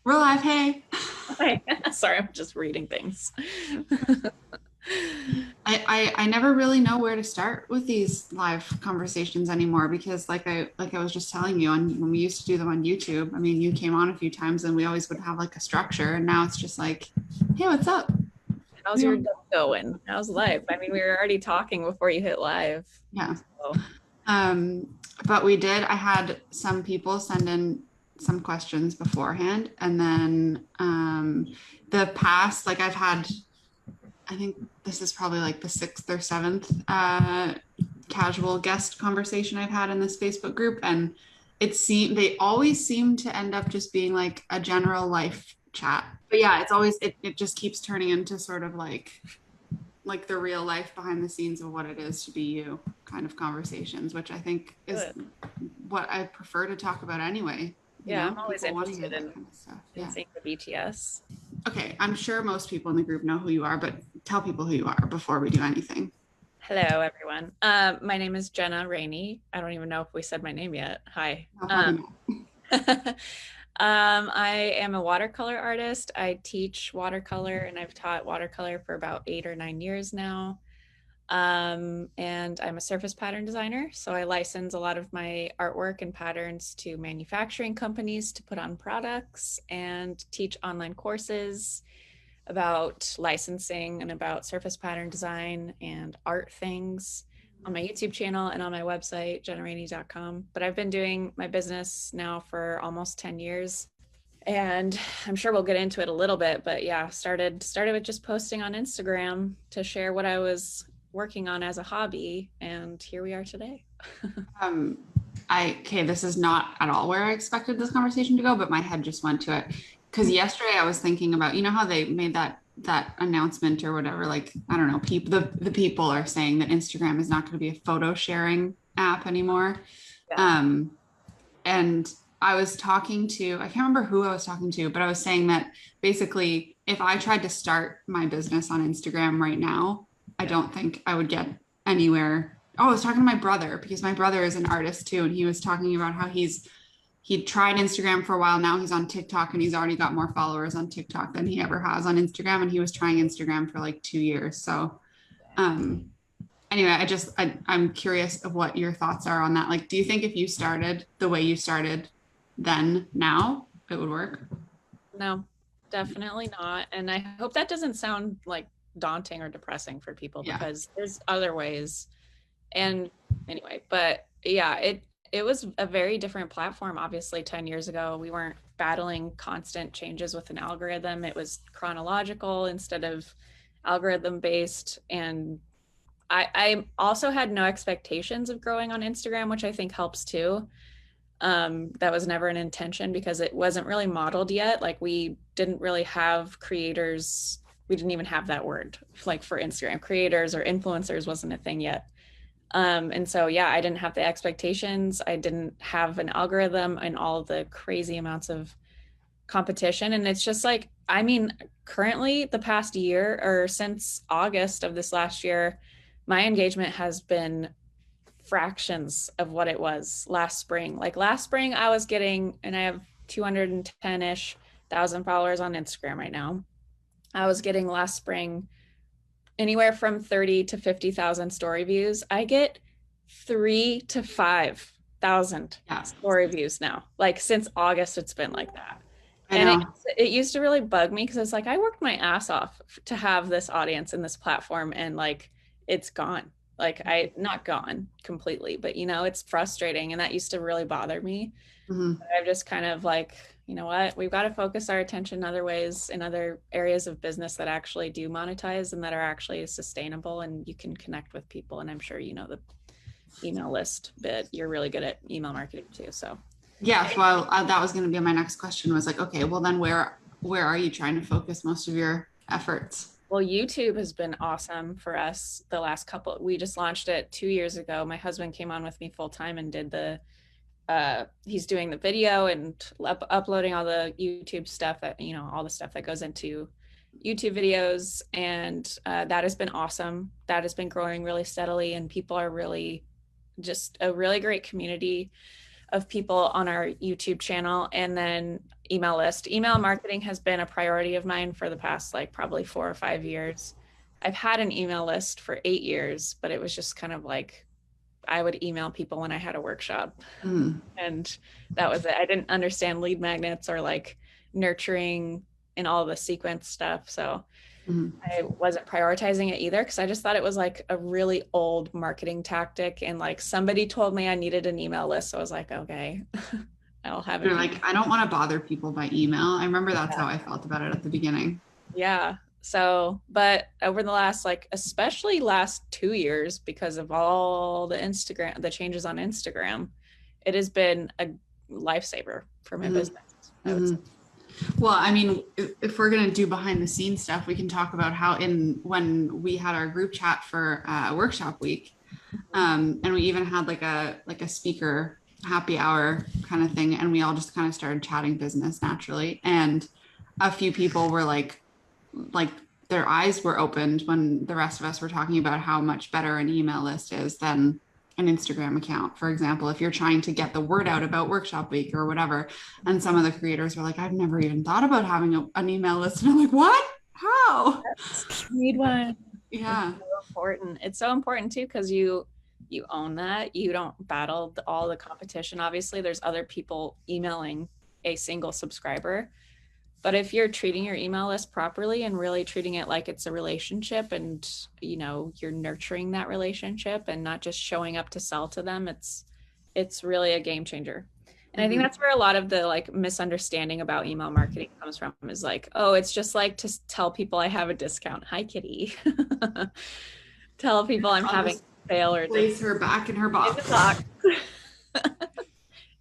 We're live, hey. Hi. Sorry, I'm just reading things. I never really know where to start with these live conversations anymore because like I was just telling you on when we used to do them on YouTube. I mean, you came on a few times and we always would have like a structure, and now it's just like, hey, what's up? How's your day going? How's life? I mean, we were already talking before you hit live. Yeah. So, Um, but I had some people send in some questions beforehand, and then the past, like I've had, I think this is probably like the sixth or seventh casual guest conversation I've had in this Facebook group, and they always seem to end up just being like a general life chat. But yeah, it just keeps turning into sort of like the real life behind the scenes of what it is to be you kind of conversations, which I think is good. what I prefer to talk about anyway. You Yeah, know, I'm always people want to hear interested that kind of stuff. in Yeah. seeing the BTS. Okay, I'm sure most people in the group know who you are, but tell people who you are before we do anything. Hello, everyone. My name is Jenna Rainey. I don't even know if we said my name yet. Hi. No, probably not. I am a watercolor artist. I teach watercolor and I've taught watercolor for about 8 or 9 years now. And I'm a surface pattern designer. So I license a lot of my artwork and patterns to manufacturing companies to put on products and teach online courses about licensing and about surface pattern design and art things on my YouTube channel and on my website, jennaraney.com. But I've been doing my business now for almost 10 years. And I'm sure we'll get into it a little bit, but yeah, started with just posting on Instagram to share what I was working on as a hobby, and here we are today. Um, okay, this is not at all where I expected this conversation to go, but my head just went to it. Because yesterday I was thinking about, you know how they made that announcement or whatever, like I don't know, the people are saying that Instagram is not going to be a photo sharing app anymore. Yeah. Um, and I was talking to, I can't remember who I was talking to, but I was saying that basically if I tried to start my business on Instagram right now, I Yeah. don't think I would get anywhere. Oh, I was talking to my brother because my brother is an artist too, and he was talking about how he tried Instagram for a while. Now he's on TikTok and he's already got more followers on TikTok than he ever has on Instagram. And he was trying Instagram for like 2 years. So um anyway, I'm curious of what your thoughts are on that. Like, do you think if you started the way you started then now, it would work? No, definitely not. And I hope that doesn't sound like daunting or depressing for people Yeah. because there's other ways. And anyway, but yeah, it was a very different platform obviously 10 years ago. We weren't battling constant changes with an algorithm. It was chronological instead of algorithm based. And I also had no expectations of growing on Instagram, which I think helps too. That was never an intention because it wasn't really modeled yet. Like we didn't really have creators. We didn't even have that word like for Instagram. Creators or influencers wasn't a thing yet. And so, yeah, I didn't have the expectations. I didn't have an algorithm and all the crazy amounts of competition. And it's just like, I mean, currently the past year or since August of this last year, my engagement has been fractions of what it was last spring. Like last spring, I was getting, and I have 210-ish thousand followers on Instagram right now. I was getting last spring anywhere from 30 to 50,000 story views. I get 3 to 5 thousand Yeah. story views now. Like since August, it's been like that. I And know. it used to really bug me because it's like I worked my ass off to have this audience and this platform, and like it's gone. Like I not gone completely, but it's frustrating, and that used to really bother me. Mhm. I've just kind of like, you know what, we've got to focus our attention in other ways, in other areas of business that actually do monetize and that are actually sustainable, and you can connect with people. And I'm sure you know the email list bit. You're really good at email marketing too. So Yeah. Well, that was going to be my next question was like, okay, well then where are you trying to focus most of your efforts? well, YouTube has been awesome for us the last couple. We just launched it 2 years ago. My husband came on with me full time and did the he's doing the video and uploading all the YouTube stuff that all the stuff that goes into YouTube videos, and that has been awesome. That has been growing really steadily, and people are really just a really great community of people on our YouTube channel, and then email list. Email marketing has been a priority of mine for the past like probably 4 or 5 years. I've had an email list for 8 years, but it was just kind of like I would email people when I had a workshop. And that was it. I didn't understand lead magnets or like nurturing and all the sequence stuff. So I wasn't prioritizing it either, because I just thought it was like a really old marketing tactic. And like somebody told me I needed an email list. So I was like, okay, I'll have it. You're like, I don't want to bother people by email. I remember that's how I felt about it at the beginning. Yeah. So, but over the last, like, especially last 2 years, because of all the changes on Instagram, it has been a lifesaver for my business. Well, I mean, if we're going to do behind the scenes stuff, we can talk about how when we had our group chat for workshop week, and we even had like a speaker happy hour kind of thing, and we all just kind of started chatting business naturally, and a few people were like their eyes were opened when the rest of us were talking about how much better an email list is than an Instagram account. For example, if you're trying to get the word out about workshop week or whatever, and some of the creators were like, I've never even thought about having an email list. And I'm like, what? How? Need one. Yeah. It's so important. It's so important too, because you own that. You don't battle all the competition. Obviously, there's other people emailing a single subscriber. But if you're treating your email list properly and really treating it like it's a relationship, and you're nurturing that relationship and not just showing up to sell to them, it's really a game changer. And I think that's where a lot of the like misunderstanding about email marketing comes from, is like, oh, it's just like to tell people I have a discount. Hi, Kitty. Tell people I'm having a sale, or place her back in her box.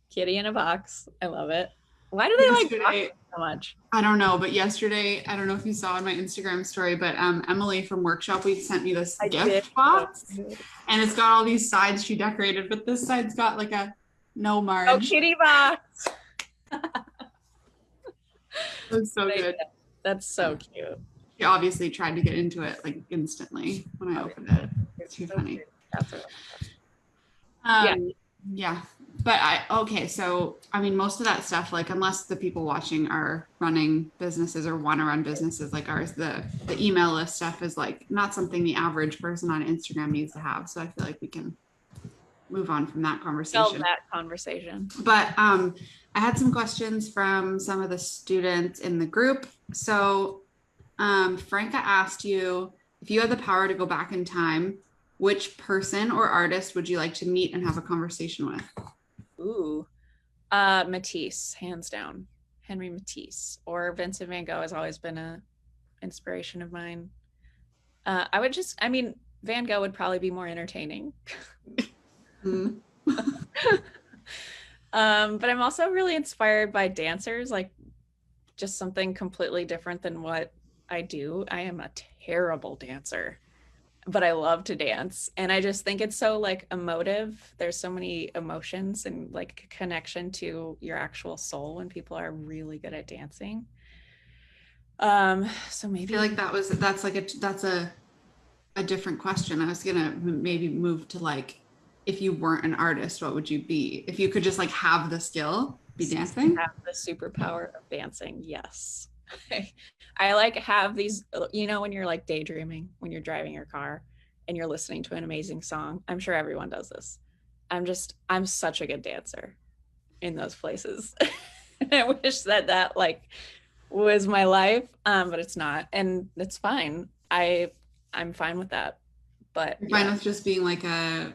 Kitty in a box. I love it. Why do they like boxes so much? I don't know, but yesterday, I don't know if you saw in my Instagram story, but Emily from Workshop Week sent me this gift box, and it's got all these sides she decorated, but this side's got like a no Marge. Oh, kitty box. That's so good. That's so cute. She obviously tried to get into it like instantly when I opened it. It's too funny. That's yeah. But so I mean, most of that stuff, like, unless the people watching are running businesses or want to run businesses like ours, the email list stuff is like not something the average person on Instagram needs to have. So I feel like we can move on from that conversation. But I had some questions from some of the students in the group. So Franca asked you, if you had the power to go back in time, which person or artist would you like to meet and have a conversation with? Ooh, Matisse, hands down. Henry Matisse, or Vincent van Gogh has always been a inspiration of mine. Van Gogh would probably be more entertaining. But I'm also really inspired by dancers, like just something completely different than what I do. I am a terrible dancer, but I love to dance. And I just think it's so like emotive. There's so many emotions and like connection to your actual soul when people are really good at dancing. So maybe I feel like that's a different question. I was gonna maybe move to like, if you weren't an artist, what would you be? If you could just like have the skill, be dancing? Have the superpower of dancing, yes. I like have these, when you're like daydreaming, when you're driving your car and you're listening to an amazing song. I'm sure everyone does this. I'm such a good dancer in those places. I wish that like was my life, but it's not, and it's fine. I'm fine with that. But you're fine with just being like a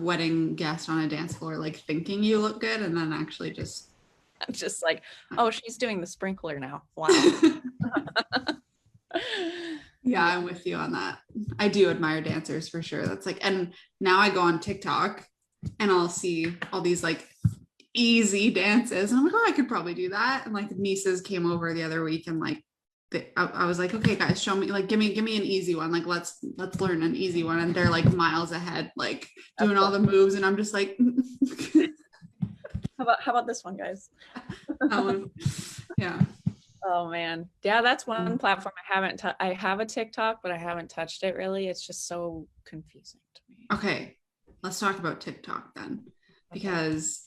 wedding guest on a dance floor, like thinking you look good, and then actually just like, oh, she's doing the sprinkler now. Wow. Yeah, I'm with you on that. I do admire dancers for sure. That's like, and now I go on TikTok and I'll see all these like easy dances, and I'm like, oh, I could probably do that. And like nieces came over the other week, and like I was like, okay guys, show me, like give me an easy one, like let's learn an easy one. And they're like miles ahead, like doing all the moves, and I'm just like how about this one, guys? Yeah. Oh man, yeah, that's one platform I have a TikTok, but I haven't touched it really. It's just so confusing to me. Okay, let's talk about TikTok then, because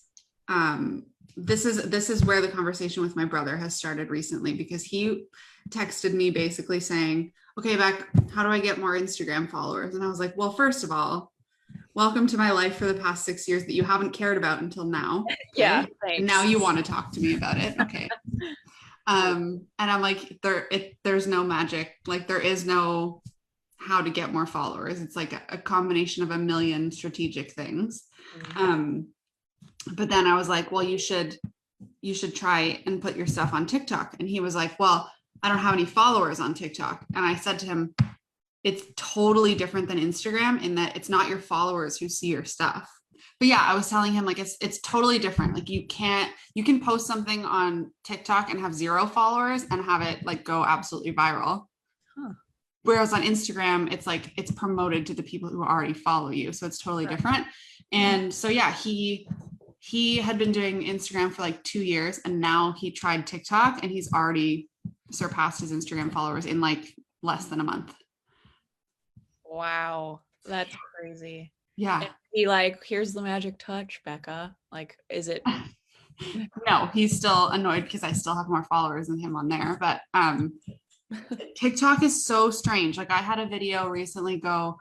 this is where the conversation with my brother has started recently, because he texted me basically saying, okay, Beck, how do I get more Instagram followers? And I was like, well, first of all, welcome to my life for the past 6 years that you haven't cared about until now. Okay? Yeah, and now you want to talk to me about it. Okay. And I'm like, there's no magic. Like, there is no how to get more followers. It's like a combination of a million strategic things. But then I was like, well, you should try and put your stuff on TikTok. And he was like, well, I don't have any followers on TikTok. And I said to him, it's totally different than Instagram in that it's not your followers who see your stuff. But yeah, I was telling him, like, it's totally different. Like, you can post something on TikTok and have 0 followers and have it like go absolutely viral. Huh. Whereas on Instagram, it's like it's promoted to the people who already follow you. So it's totally different. And so yeah, he had been doing Instagram for like 2 years, and now he tried TikTok and he's already surpassed his Instagram followers in like less than a month. Wow, that's crazy. Yeah. And he like, here's the magic touch, Becca. Like, is it? No, he's still annoyed because I still have more followers than him on there. But TikTok is so strange. Like, I had a video recently go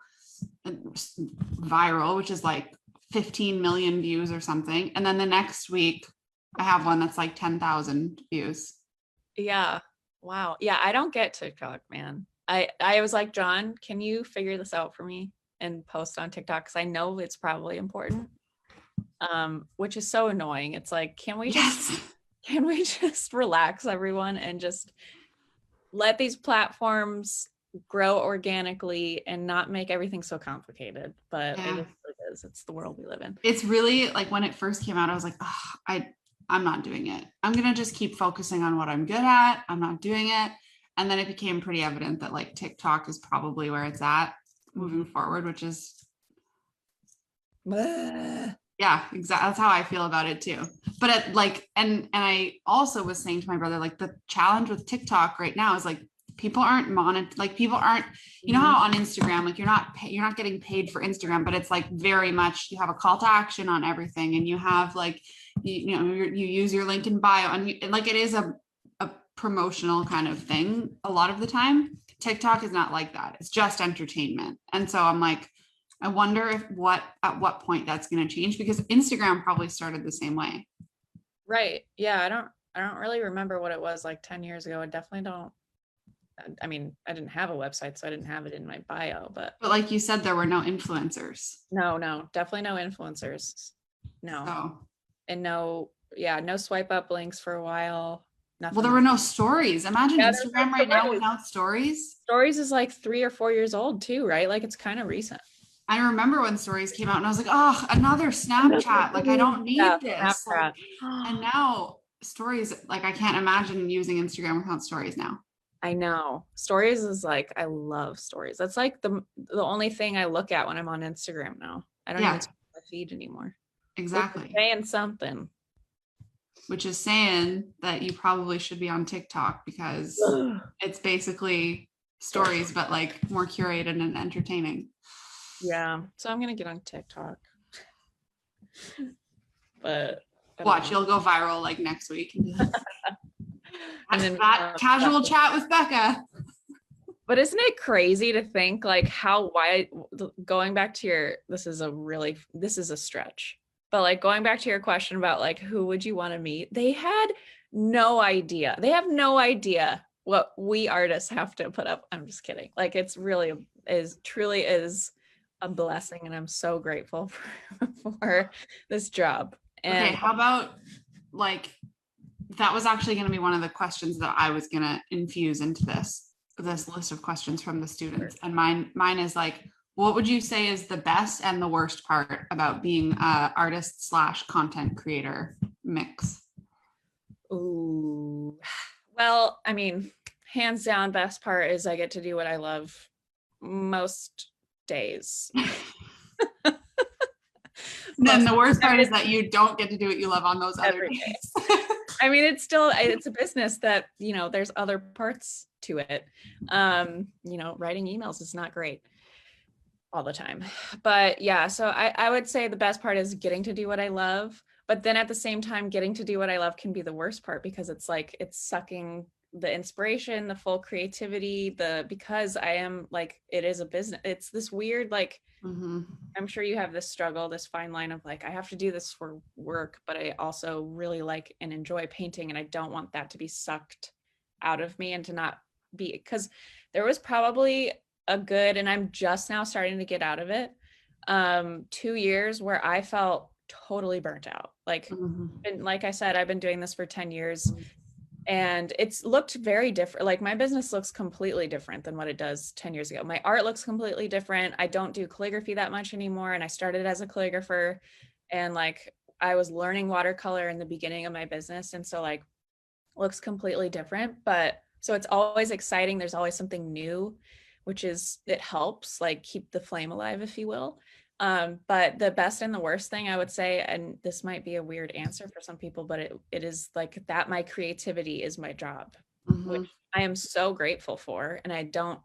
viral, which is like 15 million views or something. And then the next week I have one that's like 10,000 views. Yeah. Wow. Yeah. I don't get TikTok, man. I was like, John, can you figure this out for me and post on TikTok? Cause I know it's probably important. Which is so annoying. It's like, can we just relax, everyone, and just let these platforms grow organically and not make everything so complicated? But it is. It's the world we live in. It's really like, when it first came out, I was like, oh, I'm not doing it. I'm gonna just keep focusing on what I'm good at. I'm not doing it. And then it became pretty evident that like TikTok is probably where it's at moving forward, which is yeah, exactly. That's how I feel about it too. But and I also was saying to my brother, like, the challenge with TikTok right now is like, people aren't people aren't, you know how on Instagram, like, you're not getting paid for Instagram, but it's like very much, you have a call to action on everything, and you have like, you use your link in bio, and like, it is a promotional kind of thing a lot of the time. TikTok is not like that. It's just entertainment. And so I'm like, I wonder at what point that's going to change, because Instagram probably started the same way. Right. Yeah. I don't really remember what it was like 10 years ago. I definitely don't. I mean, I didn't have a website, so I didn't have it in my bio, but like you said, there were no influencers. No, definitely no influencers. No. So. And no swipe up links for a while. Nothing. Well, there were no stories. Imagine Instagram right now without stories. Stories is like 3 or 4 years old too, right? Like, it's kind of recent. I remember when stories came out and I was like, oh, another Snapchat. Like, I don't need this. Like, and now stories, like, I can't imagine using Instagram without stories now. I know. Stories is like, I love stories. That's like the only thing I look at when I'm on Instagram now. I don't even see my feed anymore. Exactly. It's saying something. Which is saying that you probably should be on TikTok, because it's basically stories, but like more curated and entertaining. Yeah. So I'm going to get on TikTok. But watch, you'll go viral like next week. And then that casual chat with Becca. But isn't it crazy to think like going back to this is a stretch. But like, going back to your question about like, who would you want to meet? They had no idea. They have no idea what we artists have to put up. I'm just kidding. Like, it's really truly is a blessing. And I'm so grateful for this job. And okay, how about like, that was actually going to be one of the questions that I was going to infuse into this list of questions from the students. And mine is like, what would you say is the best and the worst part about being an artist / content creator mix? Ooh, well, I mean, hands down, best part is I get to do what I love most days. Then the worst part is that you don't get to do what you love on those other days. I mean, it's a business that, there's other parts to it. Writing emails is not great all the time, but yeah. So I would say the best part is getting to do what I love. but then at the same time, getting to do what I love can be the worst part, because it's like, it's sucking the inspiration, the full creativity, because I am like, it is a business. It's this weird, like, Mm-hmm. I'm sure you have this struggle, this fine line of like, I have to do this for work, but I also really like and enjoy painting. And I don't want that to be sucked out of me and to not be, because there was probably a good, and I'm just now starting to get out of it, 2 years where I felt totally burnt out. Like, Mm-hmm. and like I said, I've been doing this for 10 years and it's looked very different. Like, my business looks completely different than what it does 10 years ago. My art looks completely different. I don't do calligraphy that much anymore. And I started as a calligrapher, and like, I was learning watercolor in the beginning of my business. And so like, looks completely different, but so it's always exciting. There's always something new, which is, it helps like keep the flame alive, if you will. But the best and the worst thing I would say, and this might be a weird answer for some people, but it is like that my creativity is my job, Mm-hmm. which I am so grateful for. And I don't,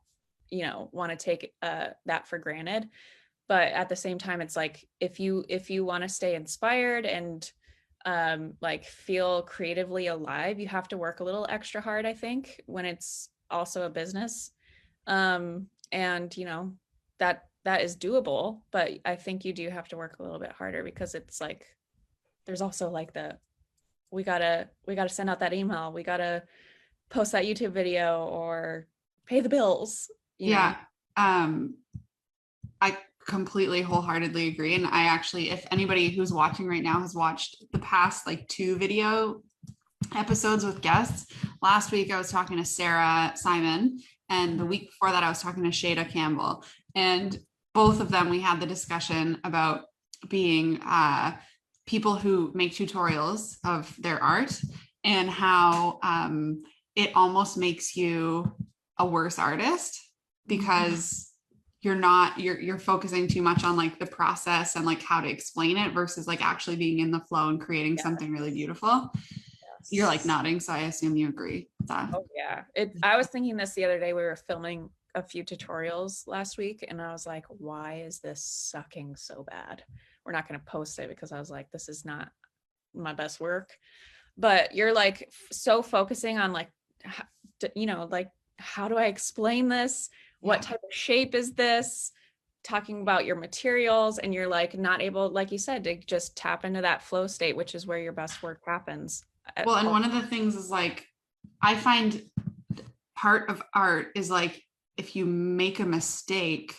want to take that for granted. But at the same time, it's like, if you want to stay inspired and like feel creatively alive, you have to work a little extra hard, I think, when it's also a business. And that is doable, but I think you do have to work a little bit harder, because it's like, there's also like we gotta send out that email, we gotta post that YouTube video or pay the bills, Yeah. I completely wholeheartedly agree. And I actually, if anybody who's watching right now has watched the past like 2 video episodes with guests, last week I was talking to Sarah Simon, and the week before that I was talking to Shada Campbell, and both of them, we had the discussion about being people who make tutorials of their art, and how it almost makes you a worse artist, because you're focusing too much on like the process and like how to explain it versus like actually being in the flow and creating something really beautiful. Yes. You're like nodding, so I assume you agree with that. Oh yeah. I was thinking this the other day. We were filming a few tutorials last week, and I was like, why is this sucking so bad? We're not going to post it, because I was like, this is not my best work. But you're like so focusing on like, like, how do I explain this? What type of shape is this? Talking about your materials, and you're like not able, like you said, to just tap into that flow state, which is where your best work happens. Well, and one of the things is like, I find part of art is like, if you make a mistake,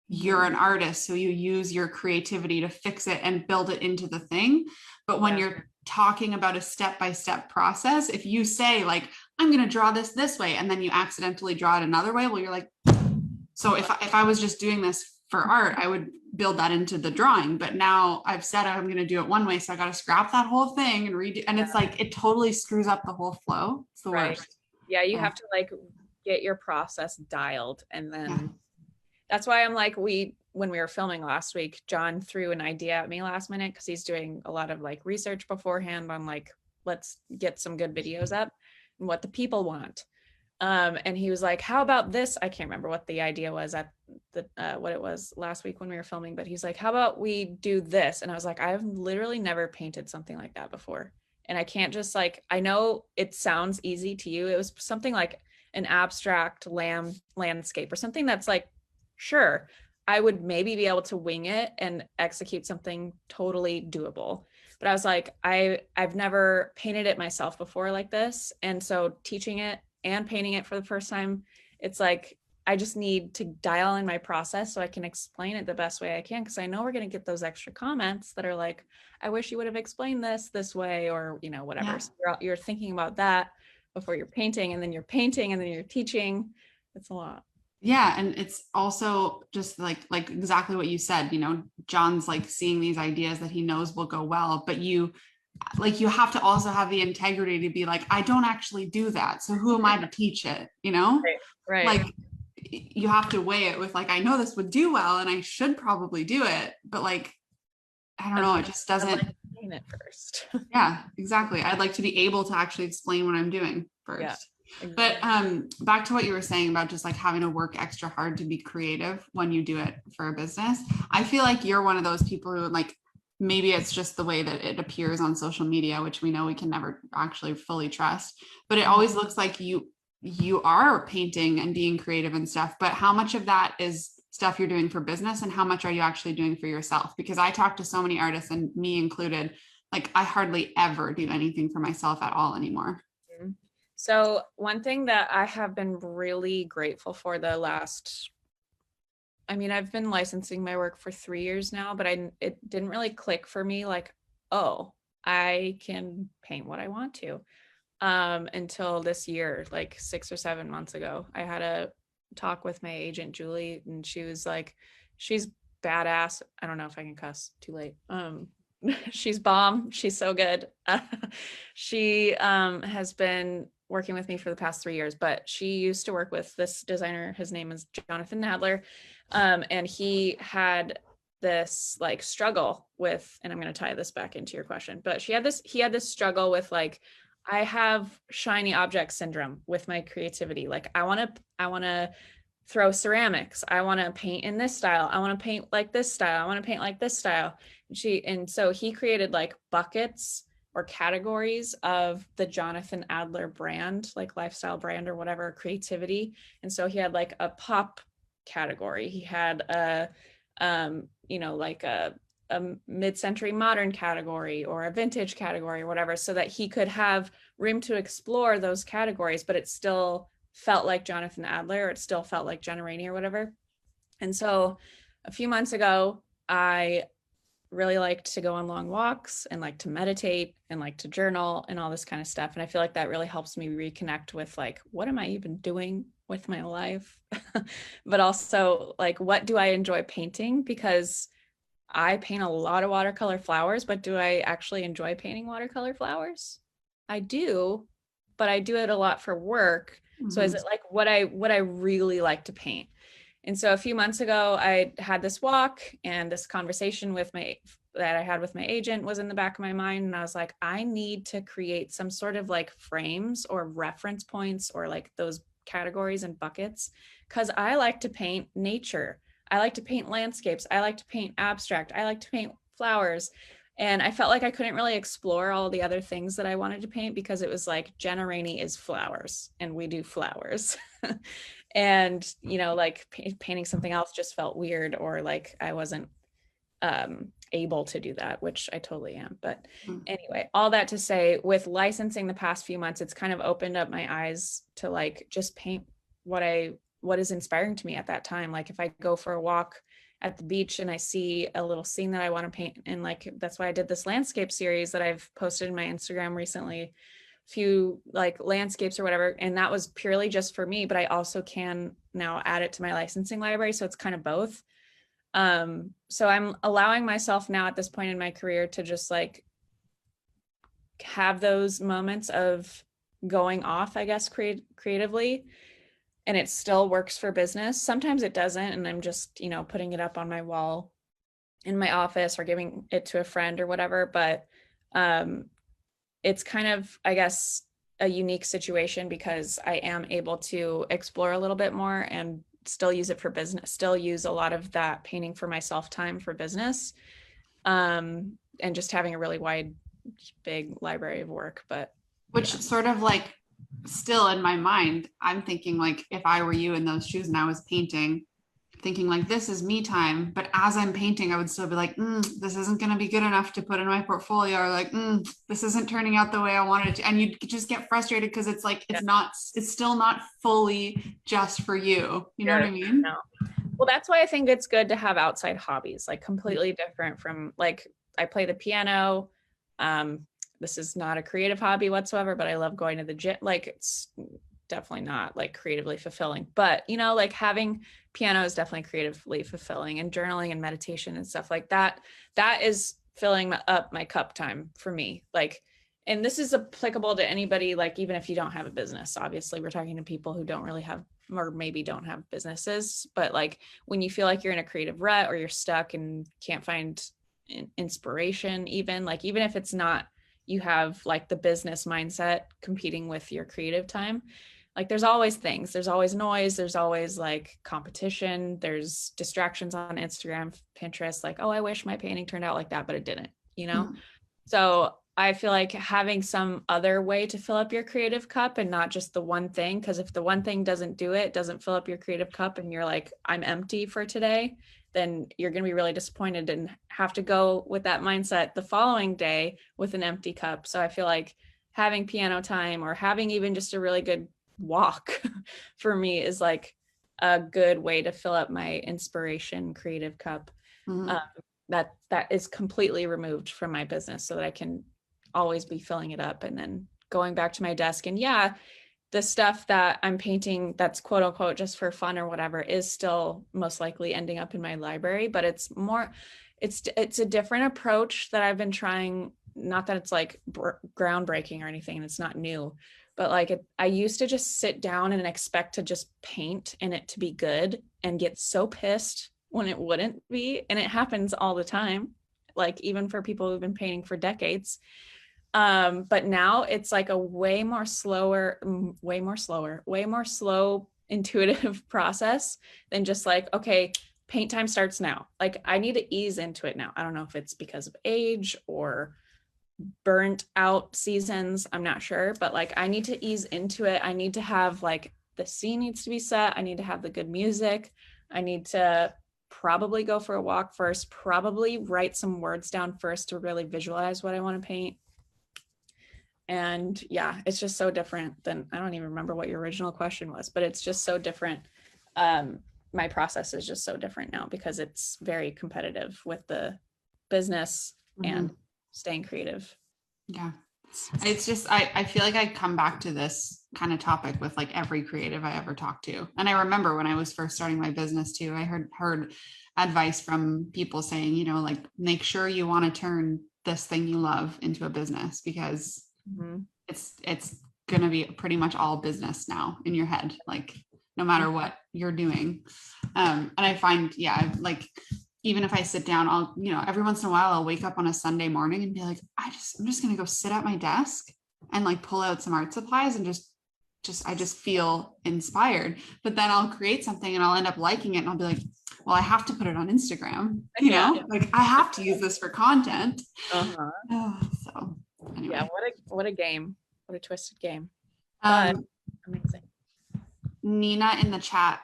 you're an artist, so you use your creativity to fix it and build it into the thing. But when you're talking about a step-by-step process, if you say like, I'm going to draw this way, and then you accidentally draw it another way, well, you're like, so if I was just doing this for art, I would build that into the drawing. But now I've said I'm going to do it one way, so I got to scrap that whole thing and redo. And it's like, it totally screws up the whole flow. It's the worst. Yeah, you have to like get your process dialed, and then that's why I'm like, when we were filming last week, John threw an idea at me last minute, because he's doing a lot of like research beforehand on like, let's get some good videos up and what the people want. And he was like, how about this? I can't remember what the idea was at the what it was last week when we were filming, but he's like, how about we do this? And I was like, I've literally never painted something like that before. And I can't just like, I know it sounds easy to you. It was something like an abstract landscape or something that's like, sure, I would maybe be able to wing it and execute something totally doable. But I was like, I've never painted it myself before like this. And so teaching it and painting it for the first time, it's like, I just need to dial in my process so I can explain it the best way I can, because I know we're going to get those extra comments that are like, I wish you would have explained this way, or whatever. Yeah. So you're thinking about that before you're painting, and then you're painting, and then you're teaching. It's a lot. Yeah, and it's also just like exactly what you said. John's like seeing these ideas that he knows will go well, but you have to also have the integrity to be like, I don't actually do that, so who am I to teach it? Right. Like, you have to weigh it with like, I know this would do well and I should probably do it, but like, I don't know, it just doesn't. I'd like to paint it first. Yeah, exactly. I'd like to be able to actually explain what I'm doing first. Yeah. Exactly. But back to what you were saying about just like having to work extra hard to be creative when you do it for a business. I feel like you're one of those people who like maybe it's just the way that it appears on social media, which we know we can never actually fully trust, but it always looks like you are painting and being creative and stuff. But how much of that is stuff you're doing for business and how much are you actually doing for yourself? Because I talk to so many artists, and me included, like I hardly ever do anything for myself at all anymore. So one thing that I have been really grateful for the last, I mean, I've been licensing my work for 3 years now, but it didn't really click for me like, oh, I can paint what I want to. Until this year, like 6 or 7 months ago, I had a talk with my agent, Julie, and she was like, she's badass. I don't know if I can cuss, too late. She's bomb. She's so good. She has been working with me for the past 3 years, but she used to work with this designer. His name is Jonathan Nadler. And he had this like struggle with, and I'm going to tie this back into your question, but he had this struggle with like, I have shiny object syndrome with my creativity. Like I want to throw ceramics. I want to paint in this style. I want to paint like this style. I want to paint like this style. And so he created like buckets or categories of the Jonathan Adler brand, like lifestyle brand or whatever, creativity. And so he had like a pop category. He had like a mid-century modern category or a vintage category or whatever, so that he could have room to explore those categories, but it still felt like Jonathan Adler, or it still felt like Jenna Rainey or whatever. And so a few months ago, I really liked to go on long walks and like to meditate and like to journal and all this kind of stuff. And I feel like that really helps me reconnect with like, what am I even doing with my life? But also like, what do I enjoy painting? Because I paint a lot of watercolor flowers, but do I actually enjoy painting watercolor flowers? I do, but I do it a lot for work. Mm-hmm. So is it like what I really like to paint? And so a few months ago, I had this walk, and this conversation that I had with my agent was in the back of my mind. And I was like, I need to create some sort of like frames or reference points or like those categories and buckets, because I like to paint nature. I like to paint landscapes. I like to paint abstract. I like to paint flowers. And I felt like I couldn't really explore all the other things that I wanted to paint because it was like Jenna Rainey is flowers and we do flowers. And, like painting something else just felt weird, or like I wasn't able to do that, which I totally am. But anyway, all that to say, with licensing the past few months, it's kind of opened up my eyes to like just paint what is inspiring to me at that time. Like if I go for a walk at the beach and I see a little scene that I want to paint, and like that's why I did this landscape series that I've posted in my Instagram recently, few like landscapes or whatever, and that was purely just for me, but I also can now add it to my licensing library, so it's kind of both. So I'm allowing myself now at this point in my career to just like have those moments of going off, I guess, creatively, and it still works for business. Sometimes it doesn't, and I'm just, putting it up on my wall in my office or giving it to a friend or whatever. But it's kind of, I guess, a unique situation because I am able to explore a little bit more and still use it for business, still use a lot of that painting for myself time for business, and just having a really wide, big library of work. But which sort of like, still in my mind, I'm thinking like, if I were you in those shoes and I was painting, thinking like, this is me time, but as I'm painting, I would still be like, this isn't going to be good enough to put in my portfolio, or like, this isn't turning out the way I wanted it to. And you just get frustrated because it's like, it's still not fully just for you. You know what I mean? No. Well, that's why I think it's good to have outside hobbies, like completely different from, like, I play the piano. This is not a creative hobby whatsoever, but I love going to the gym. Like, it's definitely not like creatively fulfilling, but like having piano is definitely creatively fulfilling, and journaling and meditation and stuff like that is filling up my cup time for me. Like, and this is applicable to anybody, like even if you don't have a business. Obviously we're talking to people who don't really have, or maybe don't have businesses, but like when you feel like you're in a creative rut or you're stuck and can't find inspiration, even if it's not, you have like the business mindset competing with your creative time, like there's always things, there's always noise, there's always like competition, there's distractions on Instagram, Pinterest, like, oh, I wish my painting turned out like that, but it didn't, you know? Mhm. So I feel like having some other way to fill up your creative cup and not just the one thing, because if the one thing doesn't do it, doesn't fill up your creative cup, and you're like, I'm empty for today, then you're going to be really disappointed and have to go with that mindset the following day with an empty cup. So I feel like having piano time or having even just a really good walk for me is like a good way to fill up my inspiration creative cup. Mhm. Um, that is completely removed from my business so that I can always be filling it up and then going back to my desk. And yeah, the stuff that I'm painting that's quote unquote just for fun or whatever is still most likely ending up in my library, but it's more, it's a different approach that I've been trying. Not that it's like groundbreaking or anything, and it's not new, but like I used to just sit down and expect to just paint and it to be good and get so pissed when it wouldn't be. And it happens all the time, like even for people who've been painting for decades. But now it's like a way more slow intuitive process than just like, okay, paint time starts now. Like I need to ease into it now. I don't know if it's because of age or burnt out seasons, I'm not sure, but like I need to ease into it. I need to have like the scene needs to be set. I need to have the good music. I need to probably go for a walk first, probably write some words down first to really visualize what I want to paint. And yeah, it's just so different than, I don't even remember what your original question was, but it's just so different. My process is just so different now because it's very competitive with the business and staying creative. Yeah. It's just, I feel like I come back to this kind of topic with like every creative I ever talked to. And I remember when I was first starting my business too, I heard advice from people saying, you know, like make sure you want to turn this thing you love into a business because it's going to be pretty much all business now in your head, like no matter what you're doing. And I find, yeah, like even if I sit down, I'll, you know, every once in a while I'll wake up on a Sunday morning and be like, I'm just going to go sit at my desk and like pull out some art supplies and I just feel inspired. But then I'll create something and I'll end up liking it and I'll be like, well, I have to put it on Instagram, you know, like I have to use this for content. So anyway. Yeah, what a game. What a twisted game. But amazing. Nina in the chat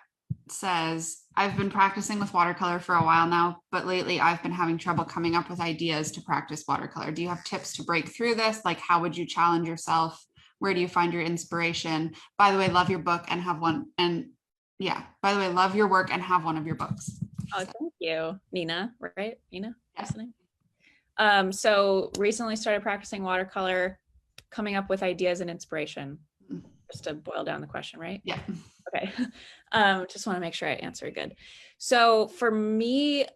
says, I've been practicing with watercolor for a while now, but lately I've been having trouble coming up with ideas to practice watercolor. Do you have tips to break through this? Like, how would you challenge yourself? Where do you find your inspiration? By the way, love your book and have one. And yeah, by the way, love your work and have one of your books. Oh, thank you, Nina, right? Nina, yeah. So recently started practicing watercolor, coming up with ideas and inspiration. Just to boil down the question, right? Yeah. Okay. Just want to make sure I answer it good. So for me,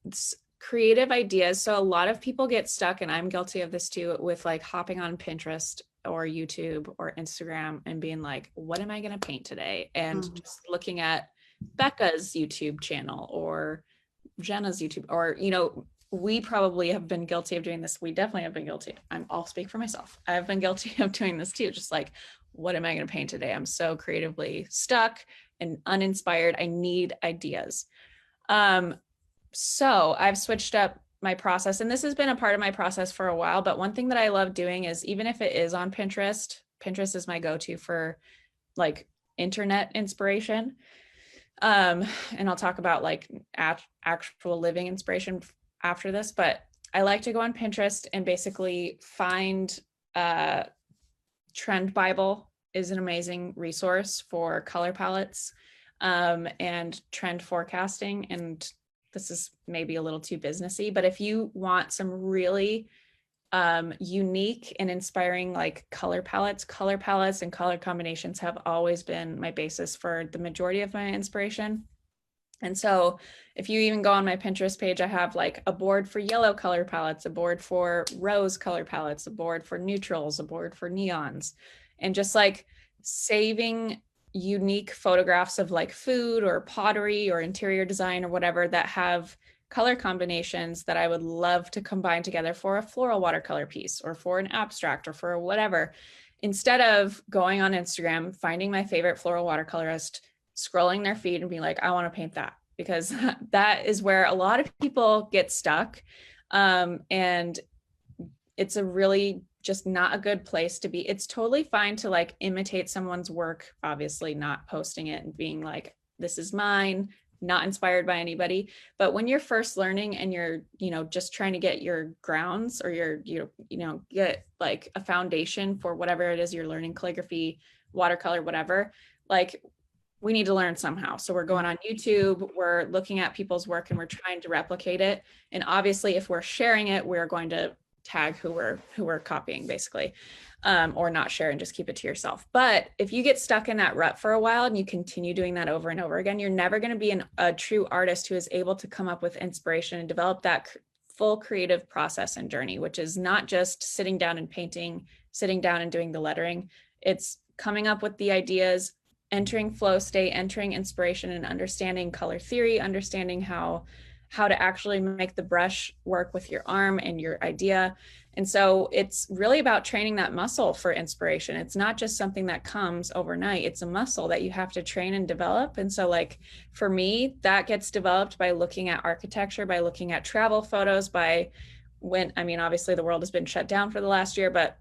it's creative ideas. So a lot of people get stuck, and I'm guilty of this too, with like hopping on Pinterest or YouTube or Instagram and being like, what am I going to paint today? And just looking at Becca's YouTube channel or Jenna's YouTube, or, you know, we probably have been guilty of doing this. We definitely have been guilty. I'll speak for myself. I've been guilty of doing this too. Just like, what am I going to paint today? I'm so creatively stuck and uninspired. I need ideas. So I've switched up my process, and this has been a part of my process for a while. But one thing that I love doing is, even if it is on Pinterest, Pinterest is my go-to for like internet inspiration. And I'll talk about like actual living inspiration after this, but I like to go on Pinterest and basically find Trend Bible is an amazing resource for color palettes and trend forecasting. And this is maybe a little too businessy, but if you want some really unique and inspiring like color palettes and color combinations have always been my basis for the majority of my inspiration. And so if you even go on my Pinterest page, I have like a board for yellow color palettes, a board for rose color palettes, a board for neutrals, a board for neons, and just like saving unique photographs of like food or pottery or interior design or whatever that have color combinations that I would love to combine together for a floral watercolor piece or for an abstract or for whatever. instead of going on Instagram, finding my favorite floral watercolorist, scrolling their feed and being like, I want to paint that, because that is where a lot of people get stuck. And it's a really just not a good place to be. It's totally fine to like imitate someone's work, obviously not posting it and being like, this is mine, not inspired by anybody. But when you're first learning and you're, just trying to get your grounds, or get like a foundation for whatever it is you're learning, calligraphy, watercolor, whatever, like we need to learn somehow. So we're going on YouTube, we're looking at people's work and we're trying to replicate it. And obviously if we're sharing it, we're going to tag who we're copying, basically, or not share and just keep it to yourself. But if you get stuck in that rut for a while and you continue doing that over and over again, you're never going to be a true artist who is able to come up with inspiration and develop that full creative process and journey, which is not just sitting down and painting, sitting down and doing the lettering. It's coming up with the ideas, entering flow state, entering inspiration, and understanding color theory, understanding how to actually make the brush work with your arm and your idea. And so it's really about training that muscle for inspiration. It's not just something that comes overnight. It's a muscle that you have to train and develop. And so like for me, that gets developed by looking at architecture, by looking at travel photos, obviously the world has been shut down for the last year, but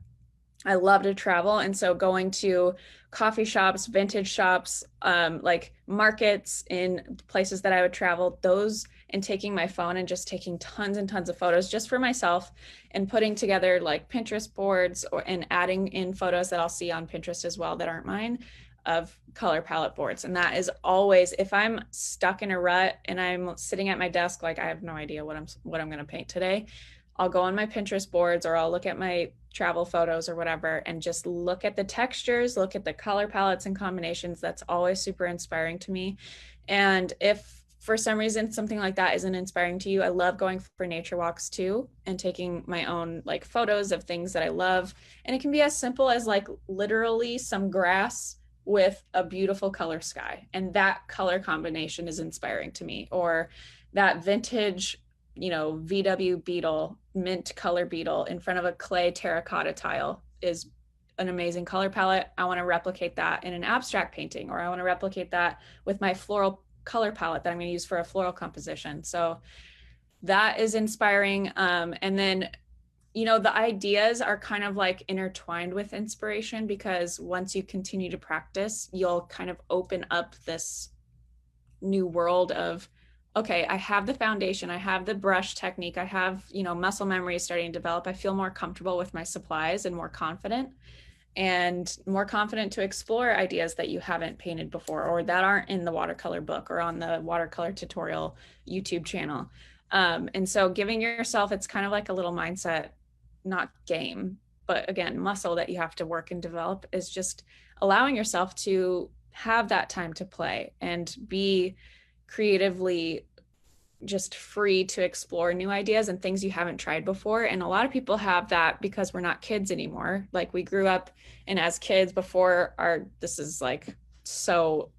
I love to travel. And so going to coffee shops, vintage shops, like markets in places that I would travel, those, and taking my phone and just taking tons and tons of photos just for myself, and putting together like Pinterest boards, and adding in photos that I'll see on Pinterest as well that aren't mine, of color palette boards. And that is always, if I'm stuck in a rut and I'm sitting at my desk, like I have no idea what I'm going to paint today, I'll go on my Pinterest boards, or I'll look at my travel photos or whatever, and just look at the textures, look at the color palettes and combinations. That's always super inspiring to me. And if for some reason something like that isn't inspiring to you, I love going for nature walks too, and taking my own like photos of things that I love. And it can be as simple as like literally some grass with a beautiful color sky, and that color combination is inspiring to me. Or that vintage VW beetle, mint color beetle in front of a clay terracotta tile is an amazing color palette. I want to replicate that in an abstract painting, or I want to replicate that with my floral color palette that I'm going to use for a floral composition. So that is inspiring. And then, the ideas are kind of like intertwined with inspiration, because once you continue to practice, you'll kind of open up this new world of, okay, I have the foundation, I have the brush technique, I have, muscle memory is starting to develop. I feel more comfortable with my supplies and more confident to explore ideas that you haven't painted before, or that aren't in the watercolor book or on the watercolor tutorial YouTube channel. And so giving yourself, it's kind of like a little mindset, not game, but again, muscle that you have to work and develop, is just allowing yourself to have that time to play and be creatively just free to explore new ideas and things you haven't tried before. And a lot of people have that because we're not kids anymore. Like we grew up, and as kids before this is like so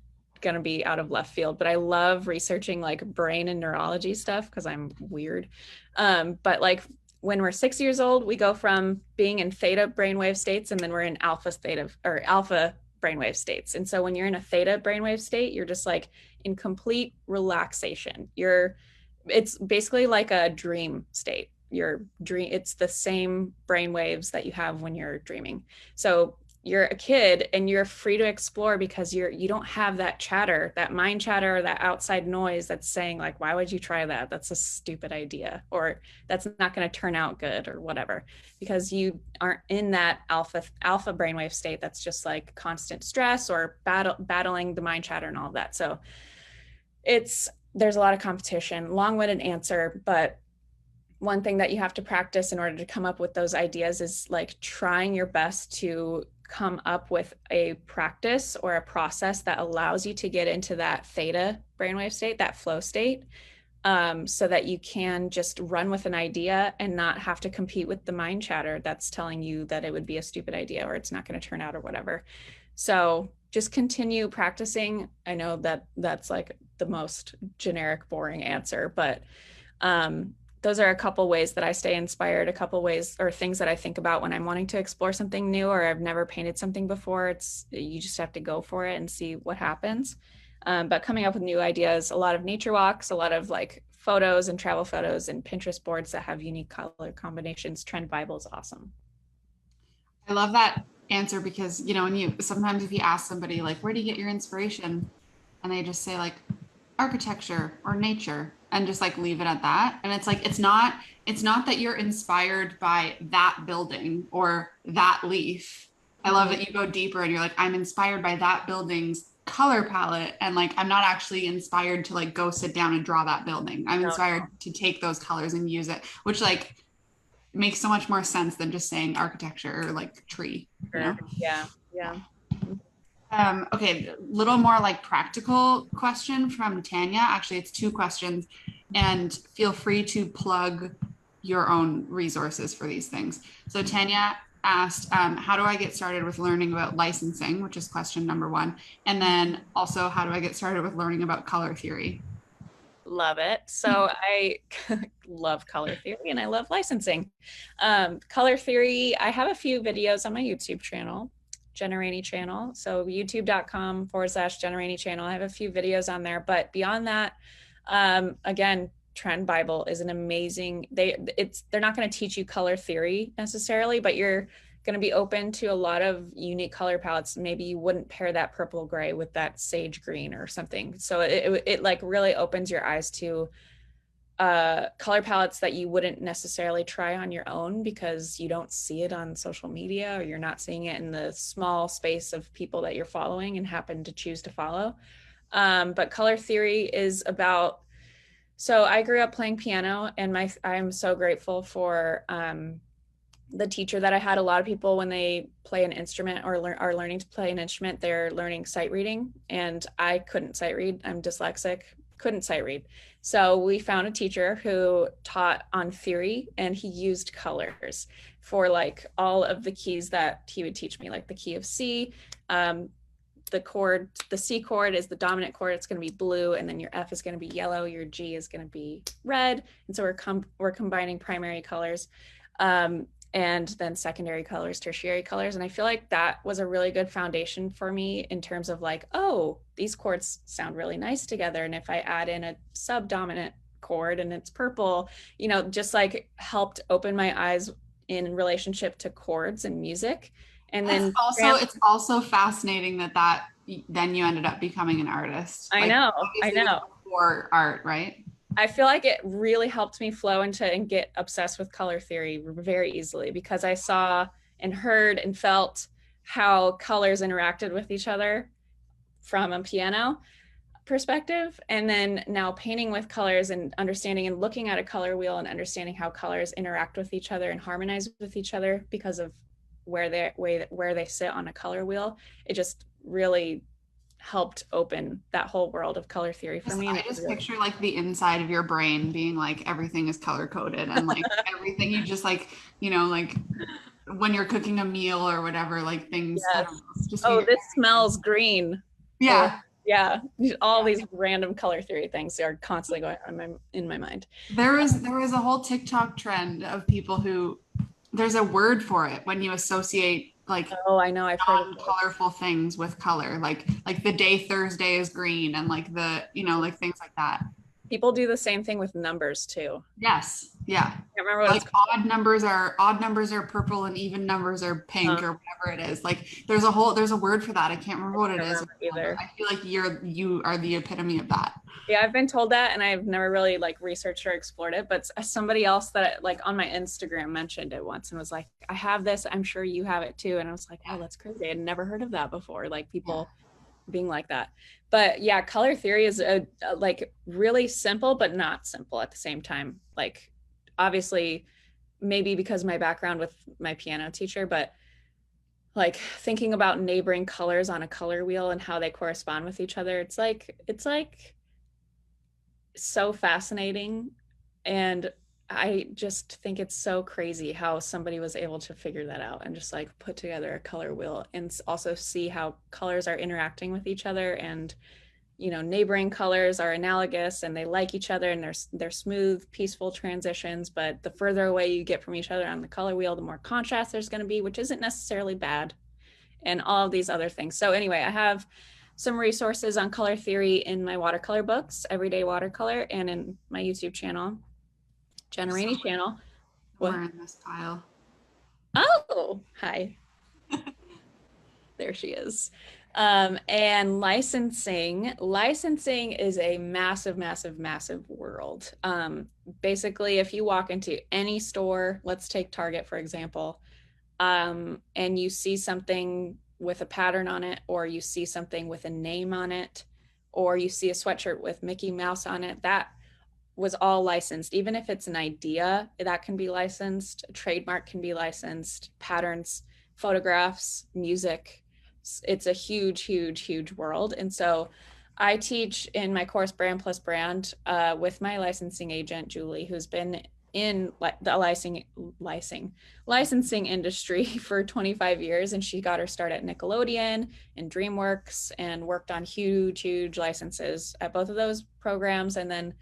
going to be out of left field, but I love researching like brain and neurology stuff because I'm weird. But like when we're 6 years old, we go from being in theta brainwave states, and then we're in alpha brainwave states. And so when you're in a theta brainwave state, you're just like in complete relaxation. It's basically like a dream state. It's the same brain waves that you have when you're dreaming. So you're a kid and you're free to explore because you don't have that chatter, that mind chatter, or that outside noise that's saying like, why would you try that? That's a stupid idea, or that's not going to turn out good, or whatever, because you aren't in that alpha brainwave state that's just like constant stress or battling the mind chatter and all of that. So there's a lot of competition, long-winded answer, but one thing that you have to practice in order to come up with those ideas is like trying your best to come up with a practice or a process that allows you to get into that theta brainwave state, that flow state, so that you can just run with an idea and not have to compete with the mind chatter that's telling you that it would be a stupid idea or it's not going to turn out or whatever. So just continue practicing. I know that that's like the most generic, boring answer, but those are a couple ways that I stay inspired, a couple ways or things that I think about when I'm wanting to explore something new or I've never painted something before. It's you just have to go for it and see what happens. But coming up with new ideas, a lot of nature walks, a lot of like photos and travel photos and Pinterest boards that have unique color combinations. Trend Bible is awesome. I love that answer because, when you sometimes if you ask somebody like, where do you get your inspiration? And they just say like architecture or nature and just like leave it at that. And it's like it's not that you're inspired by that building or that leaf. I love that you go deeper and you're like, I'm inspired by that building's color palette and like I'm not actually inspired to like go sit down and draw that building. I'm No. inspired to take those colors and use it, which like makes so much more sense than just saying architecture or like tree, you know? Yeah. Yeah. Okay, little more like practical question from Tanya. Actually, it's two questions, and feel free to plug your own resources for these things. So Tanya asked, how do I get started with learning about licensing, which is question number one, and then also how do I get started with learning about color theory? Love it. So I love color theory and I love licensing. Color theory, I have a few videos on my YouTube channel, Jenna Rainey channel. So youtube.com/Jenna Rainey channel. I have a few videos on there, but beyond that, again, Trend Bible is an amazing, they're not going to teach you color theory necessarily, but you're going to be open to a lot of unique color palettes. Maybe you wouldn't pair that purple gray with that sage green or something. So it like really opens your eyes to color palettes that you wouldn't necessarily try on your own because you don't see it on social media or you're not seeing it in the small space of people that you're following and happen to choose to follow. But color theory is about, so I grew up playing piano and I'm so grateful for the teacher that I had. A lot of people, when they play an instrument or are learning to play an instrument, they're learning sight reading. And I couldn't sight read. I'm dyslexic, couldn't sight read. So we found a teacher who taught on theory and he used colors for like all of the keys that he would teach me, like the key of C. The C chord is the dominant chord. It's going to be blue, and then your F is going to be yellow. Your G is going to be red. And so we're combining primary colors. And then secondary colors, tertiary colors. And I feel like that was a really good foundation for me in terms of like, oh, these chords sound really nice together. And if I add in a subdominant chord and it's purple, just like helped open my eyes in relationship to chords and music. And then it's also fascinating that then you ended up becoming an artist. I know. For art, right? I feel like it really helped me flow into and get obsessed with color theory very easily because I saw and heard and felt how colors interacted with each other from a piano perspective. And then now painting with colors and understanding and looking at a color wheel and understanding how colors interact with each other and harmonize with each other because of where they sit on a color wheel. It just really helped open that whole world of color theory for me. I just picture like the inside of your brain being like everything is color coded and like everything you just like, like when you're cooking a meal or whatever, like things. Yes. This smells green. Yeah. Yeah. All these random color theory things are constantly going on in my mind. There was a whole TikTok trend of people who, there's a word for it when you associate like I know I've heard colorful things with color, like the day Thursday is green and like the like things like that. People do the same thing with numbers too. Yes. Yeah. I can't remember what like odd numbers are purple and even numbers are pink or whatever it is. Like there's a word for that. I can't remember what it is either. I feel like you are the epitome of that. Yeah, I've been told that and I've never really like researched or explored it, but somebody else that like on my Instagram mentioned it once and was like, I have this, I'm sure you have it too. And I was like, oh, that's crazy. I'd never heard of that before. Like people being like that. But yeah, color theory is a like really simple, but not simple at the same time. Like obviously maybe because of my background with my piano teacher, but like thinking about neighboring colors on a color wheel and how they correspond with each other. It's like so fascinating. And I just think it's so crazy how somebody was able to figure that out and just like put together a color wheel and also see how colors are interacting with each other and neighboring colors are analogous and they like each other and they're smooth, peaceful transitions. But the further away you get from each other on the color wheel, the more contrast there's going to be, which isn't necessarily bad, and all of these other things. So anyway, I have some resources on color theory in my watercolor books, Everyday Watercolor, and in my YouTube channel, Jenna Rainey channel. Somewhere in this pile. Oh, hi. There she is. And licensing is a massive, massive, massive world. Basically, if you walk into any store, let's take Target, for example, and you see something with a pattern on it, or you see something with a name on it, or you see a sweatshirt with Mickey Mouse on it, that was all licensed. Even if it's an idea, that can be licensed. A trademark can be licensed. Patterns, photographs, music. It's a huge, huge, huge world. And so I teach in my course Brand Plus Brand with my licensing agent, Julie, who's been in the licensing industry for 25 years. And she got her start at Nickelodeon and DreamWorks and worked on huge, huge licenses at both of those programs. And then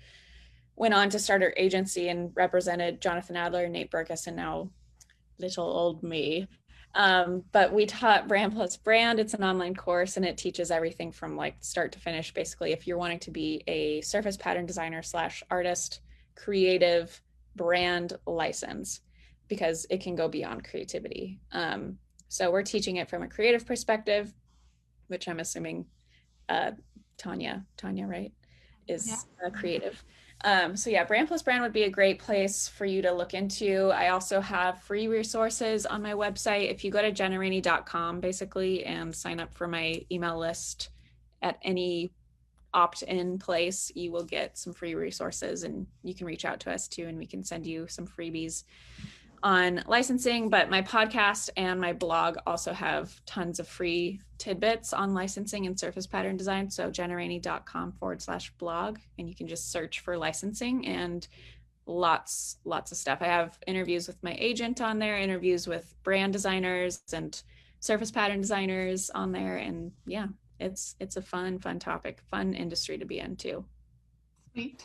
went on to start her agency and represented Jonathan Adler, Nate Berkus, and now little old me. But we taught Brand Plus Brand. It's an online course and it teaches everything from like start to finish. Basically, if you're wanting to be a surface pattern designer / artist, creative brand license, because it can go beyond creativity. So we're teaching it from a creative perspective, which I'm assuming Tanya, right, is creative. So yeah, Brand Plus Brand would be a great place for you to look into. I also have free resources on my website. If you go to jennarainey.com basically and sign up for my email list at any opt-in place, you will get some free resources, and you can reach out to us too, and we can send you some freebies on licensing. But my podcast and my blog also have tons of free tidbits on licensing and surface pattern design. So jennarainey.com/blog, and you can just search for licensing, and lots of stuff. I have interviews with my agent on there, interviews with brand designers and surface pattern designers on there. And yeah, it's a fun topic, fun industry to be in too. Sweet.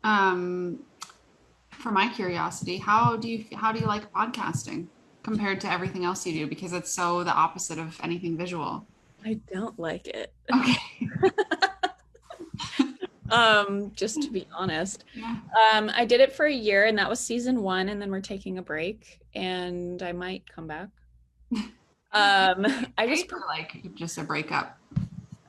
For my curiosity, how do you like podcasting compared to everything else you do? Because it's so the opposite of anything visual. I don't like it. Okay. Just to be honest. Yeah. I did it for a year, and that was season 1, and then we're taking a break, and I might come back. I just feel like just a breakup.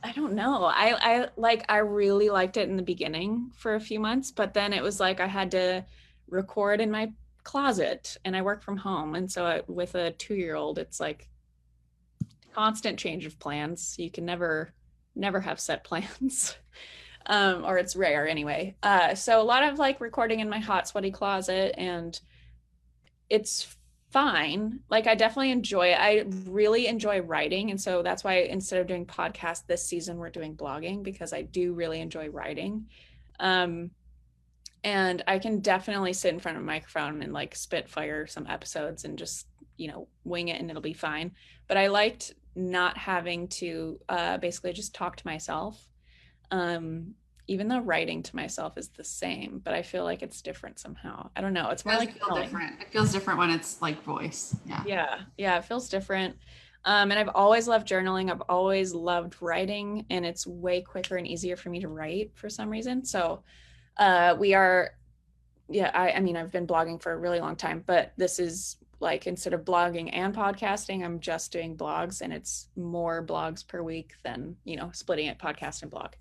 I don't know. I really liked it in the beginning for a few months, but then it was like I had to record in my closet, and I work from home, and so with a 2-year-old, it's like constant change of plans. You can never have set plans. Or it's rare anyway. So a lot of like recording in my hot, sweaty closet, and it's fine. Like I definitely enjoy it. I really enjoy writing. And so that's why instead of doing podcasts this season, we're doing blogging, because I do really enjoy writing. And I can definitely sit in front of a microphone and like spitfire some episodes and just, wing it, and it'll be fine. But I liked not having to basically just talk to myself. Even though writing to myself is the same, but I feel like it's different somehow. I don't know. It's more like different. It feels different when it's like voice. Yeah. It feels different. And I've always loved journaling. I've always loved writing, and it's way quicker and easier for me to write for some reason. So I mean, I've been blogging for a really long time, but this is like, instead of blogging and podcasting, I'm just doing blogs, and it's more blogs per week than, splitting it podcast and blog.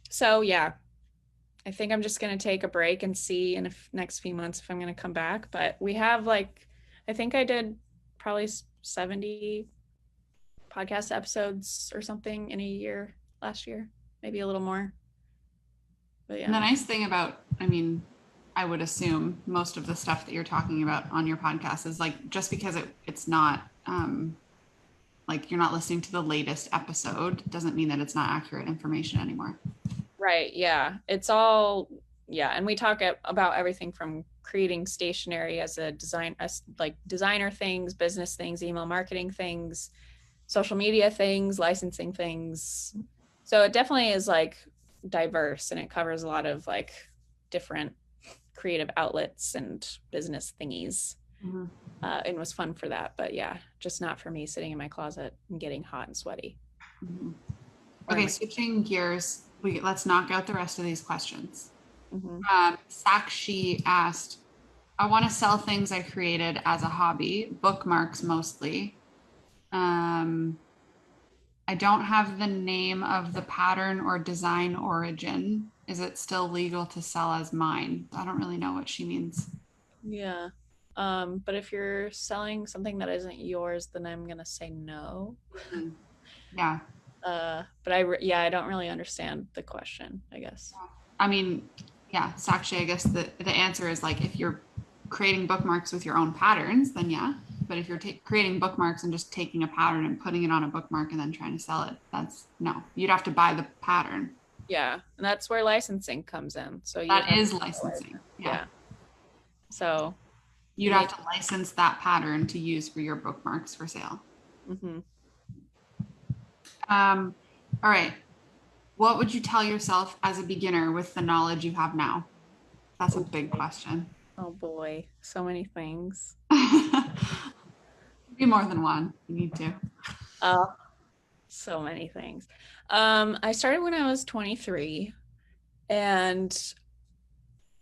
So yeah, I think I'm just going to take a break and see in the next few months if I'm going to come back. But we have I think I did probably 70 podcast episodes or something in a year last year, maybe a little more. But yeah. And the nice thing about, I would assume most of the stuff that you're talking about on your podcast is like, just because it's not, like you're not listening to the latest episode doesn't mean that it's not accurate information anymore. Right. Yeah. It's all, and we talk about everything from creating stationery as a designer things, business things, email marketing things, social media things, licensing things. So it definitely is like diverse, and it covers a lot of like different creative outlets and business thingies. Mm-hmm. And was fun for that. But yeah, just not for me sitting in my closet and getting hot and sweaty. Mm-hmm. Or Okay, my, switching gears, let's knock out the rest of these questions. mm-hmm. Sakshi asked, I want to sell things I created as a hobby, bookmarks mostly. Um, I don't have the name of the pattern or design origin. Is it still legal to sell as mine? I don't really know what she means. Yeah. But if you're selling something that isn't yours, then I'm gonna say no. Mhm. Yeah. But I don't really understand the question, I guess. I mean, yeah, Sakshi, I guess the answer is like if you're creating bookmarks with your own patterns, then yeah. But if you're creating bookmarks and just taking a pattern and putting it on a bookmark and then trying to sell it, that's no. You'd have to buy the pattern. Yeah, and that's where licensing comes in. So you would That have is to licensing. Yeah. yeah. So You'd have to license that pattern to use for your bookmarks for sale. mm-hmm. All right. What would you tell yourself as a beginner with the knowledge you have now? That's a big question. Oh boy, so many things. Be more than one. You need to. So many things. I started when I was 23 and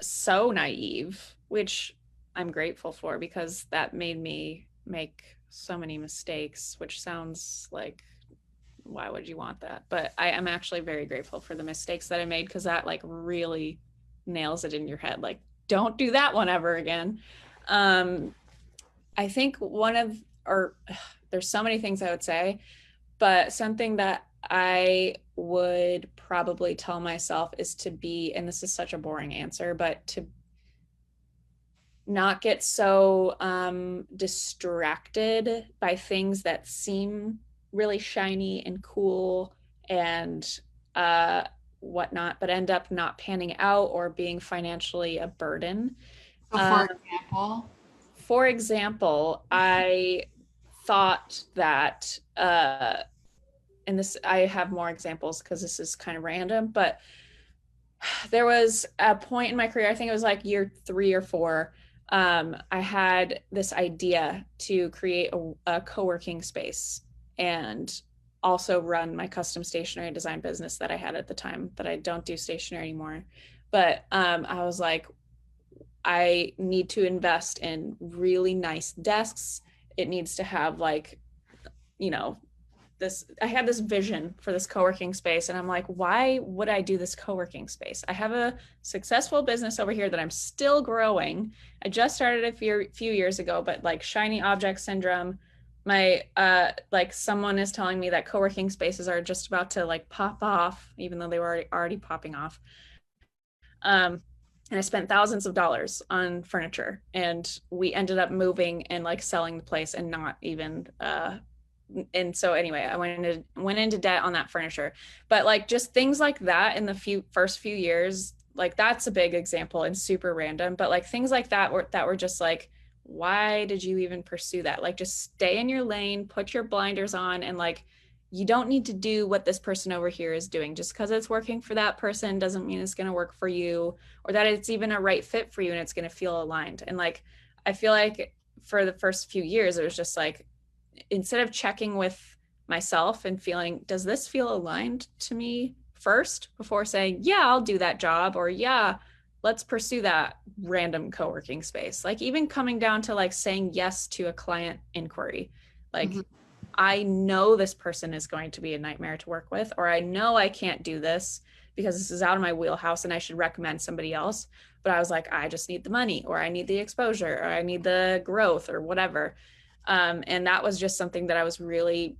so naive, which I'm grateful for because that made me make so many mistakes, which sounds like why would you want that? But I am actually very grateful for the mistakes that I made because that like really nails it in your head. Like, don't do that one ever again. I think there's so many things I would say, but something that I would probably tell myself is to be, and this is such a boring answer, but to not get so distracted by things that seem really shiny and cool and whatnot, but end up not panning out or being financially a burden. So, For example, I thought that, and this, I have more examples because this is kind of random, but there was a point in my career, I think it was like year 3 or 4. I had this idea to create a co-working space and also run my custom stationery design business that I had at the time that I don't do stationery anymore. But I was like, I need to invest in really nice desks. It needs to have like, I had this vision for this co-working space and I'm like, why would I do this co-working space? I have a successful business over here that I'm still growing. I just started a few years ago, but like shiny object syndrome, my like someone is telling me that co-working spaces are just about to like pop off, even though they were already popping off. And I spent thousands of dollars on furniture, and we ended up moving and like selling the place and not even and so anyway, I went into debt on that furniture. But like just things like that in the first few years, like that's a big example and super random, but like things like that were just like, why did you even pursue that? Like just stay in your lane, put your blinders on, and like you don't need to do what this person over here is doing. Just because it's working for that person doesn't mean it's going to work for you, or that it's even a right fit for you and it's going to feel aligned. And like I feel like for the first few years it was just like, instead of checking with myself and feeling, does this feel aligned to me first before saying, yeah, I'll do that job, or yeah, let's pursue that random co-working space. Like even coming down to like saying yes to a client inquiry, like I know this person is going to be a nightmare to work with, or I know I can't do this because this is out of my wheelhouse and I should recommend somebody else. But I was like, I just need the money, or I need the exposure, or I need the growth, or whatever. And that was just something that I was really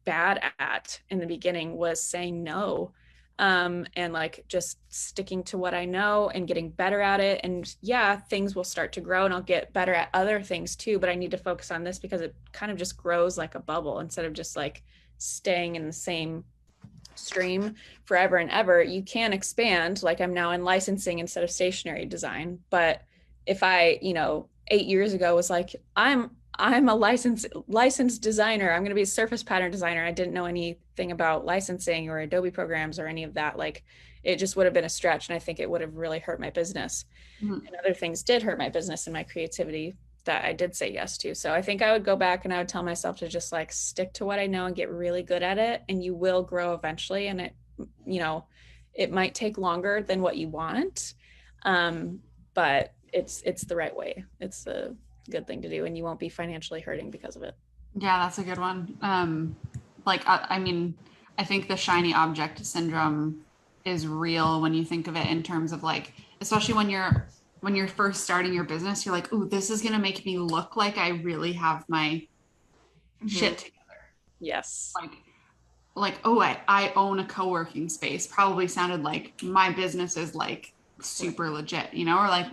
bad at in the beginning, was saying no, and like just sticking to what I know and getting better at it. And yeah, things will start to grow and I'll get better at other things too, but I need to focus on this because it kind of just grows like a bubble instead of just like staying in the same stream forever and ever. You can expand, like I'm now in licensing instead of stationery design. But if I 8 years ago was like, I'm a licensed designer. I'm going to be a surface pattern designer. I didn't know anything about licensing or Adobe programs or any of that. Like it just would have been a stretch. And I think it would have really hurt my business. Mhm. And other things did hurt my business and my creativity that I did say yes to. So I think I would go back and I would tell myself to just like stick to what I know and get really good at it. And you will grow eventually. And it, you know, it might take longer than what you want. But it's the right way. It's a good thing to do, and you won't be financially hurting because of it. Yeah, that's a good one. Like, I mean, I think the shiny object syndrome is real when you think of it in terms of like, especially when you're first starting your business, you're like, "Ooh, this is gonna make me look like I really have my Mm-hmm. shit together." Yes. Like, oh, I own a co-working space. Probably sounded like my business is like Right. super legit, you know, or like,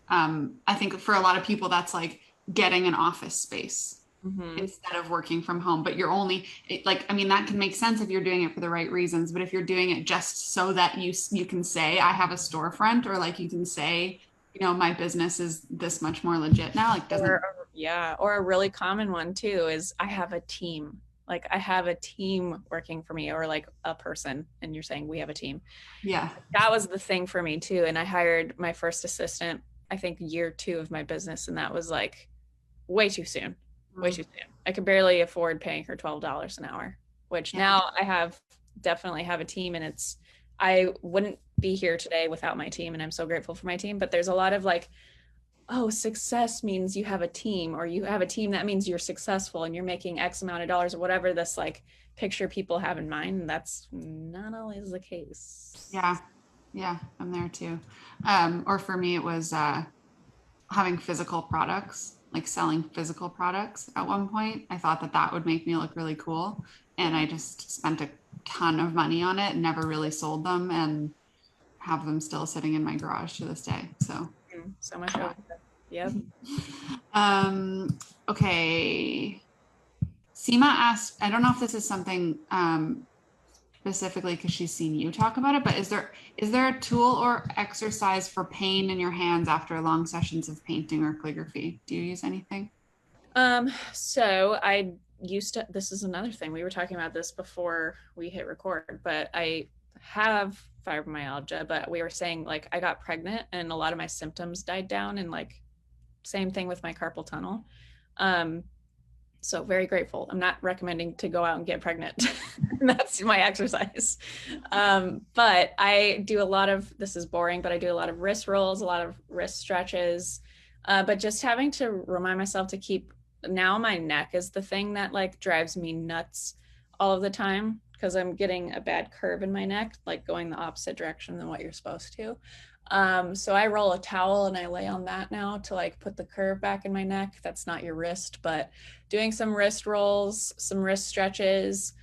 I think for a lot of people that's like getting an office space Mm-hmm. instead of working from home. But you're only like, I mean, that can make sense if you're doing it for the right reasons. But if you're doing it just so that you can say I have a storefront, or like you can say, you know, my business is this much more legit now, like doesn't. Yeah, or a really common one too is I have a team. Like I have a team working for me, or like a person, and you're saying we have a team. Yeah. That was the thing for me too. And I hired my first assistant, I think year 2 of my business, and that was like way too soon. Way Mm. too soon. I could barely afford paying her $12 an hour, which Yeah. now I have definitely have a team, and it's I wouldn't be here today without my team, and I'm so grateful for my team. But there's a lot of like, oh, success means you have a team, or you have a team that means you're successful and you're making X amount of dollars, or whatever this like picture people have in mind. And that's not always the case. Yeah. Yeah. I'm there too. Or for me, it was, having physical products, like selling physical products at one point. I thought that that would make me look really cool. And Yeah. I just spent a ton of money on it, never really sold them, and have them still sitting in my garage to this day. So, So much over. Yep. okay. Seema asked, I don't know if this is something specifically because she's seen you talk about it, but is there a tool or exercise for pain in your hands after long sessions of painting or calligraphy? Do you use anything? So I used to, this is another thing. We were talking about this before we hit record, but I have fibromyalgia, but we were saying like I got pregnant and a lot of my symptoms died down, and like same thing with my carpal tunnel. Um, so very grateful. I'm not recommending to go out and get pregnant. That's my exercise. But I do a lot of, this is boring, but I do a lot of wrist rolls, a lot of wrist stretches. But just having to remind myself to keep, now my neck is the thing that like drives me nuts all of the time, because I'm getting a bad curve in my neck, like going the opposite direction than what you're supposed to. So I roll a towel and I lay on that now to like put the curve back in my neck. That's not your wrist, but doing some wrist rolls, some wrist stretches.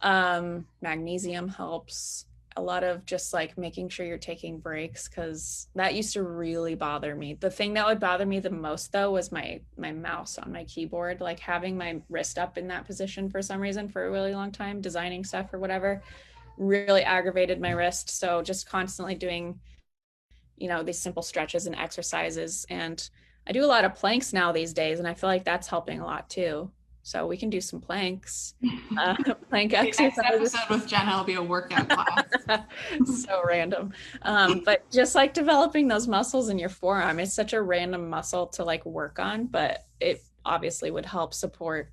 Magnesium helps. A lot of just like making sure you're taking breaks, because that used to really bother me. The thing that would bother me the most though was my mouse on my keyboard, like having my wrist up in that position for some reason for a really long time, designing stuff or whatever, really aggravated my wrist. So just constantly doing, these simple stretches and exercises. And I do a lot of planks now these days, and I feel like that's helping a lot too. So we can do some planks, plank Okay, next exercises. episode with Jenna will be a workout class. So random. But just like developing those muscles in your forearm, it's such a random muscle to like work on, but it obviously would help support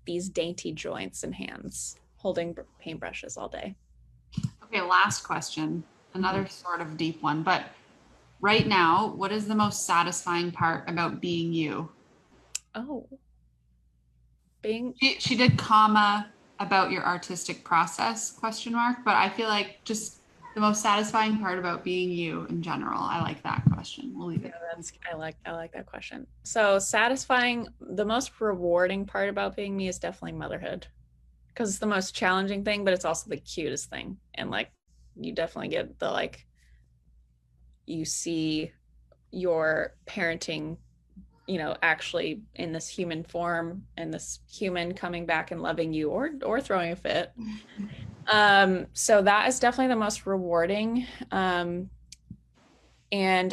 these dainty joints and hands holding paintbrushes all day. Okay, last question. Mhm. Another sort of deep one, but right now, what is the most satisfying part about being you? Oh, being She did comma about your artistic process question mark, but I feel like just the most satisfying part about being you in general. I like that question. We'll leave Yeah, it. I like that question. So satisfying, the most rewarding part about being me is definitely motherhood, because it's the most challenging thing, but it's also the cutest thing. And like you definitely get the like you see your parenting, actually in this human form, and this human coming back and loving you, or throwing a fit. So that is definitely the most rewarding. And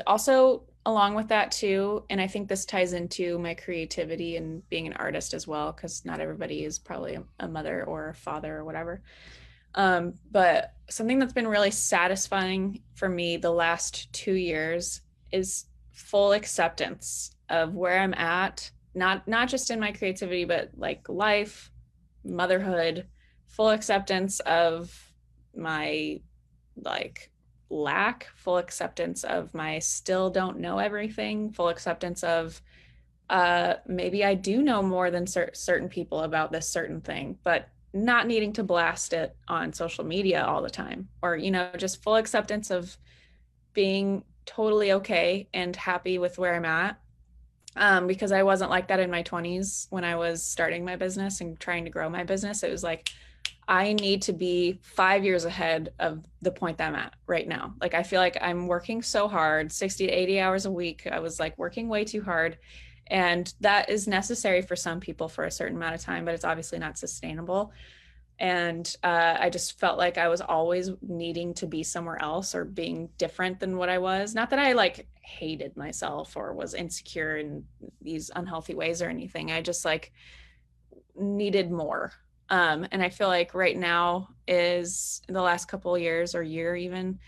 also along with that too, and I think this ties into my creativity and being an artist as well, because not everybody is probably a mother or a father or whatever. But something that's been really satisfying for me the last 2 years is full acceptance of where I'm at, not just in my creativity, but like life, motherhood, full acceptance of my like lack, full acceptance of my still don't know everything, full acceptance of maybe I do know more than certain people about this certain thing, but not needing to blast it on social media all the time, or, you know, just full acceptance of being totally okay and happy with where I'm at. Because I wasn't like that in my 20s when I was starting my business and trying to grow my business. It was like, I need to be 5 years ahead of the point that I'm at right now. Like, I feel like I'm working so hard, 60 to 80 hours a week. I was like working way too hard. And that is necessary for some people for a certain amount of time, but it's obviously not sustainable. And I just felt like I was always needing to be somewhere else or being different than what I was. Not that I like hated myself or was insecure in these unhealthy ways or anything. I just like needed more. And I feel like right now is the last couple of years or year even,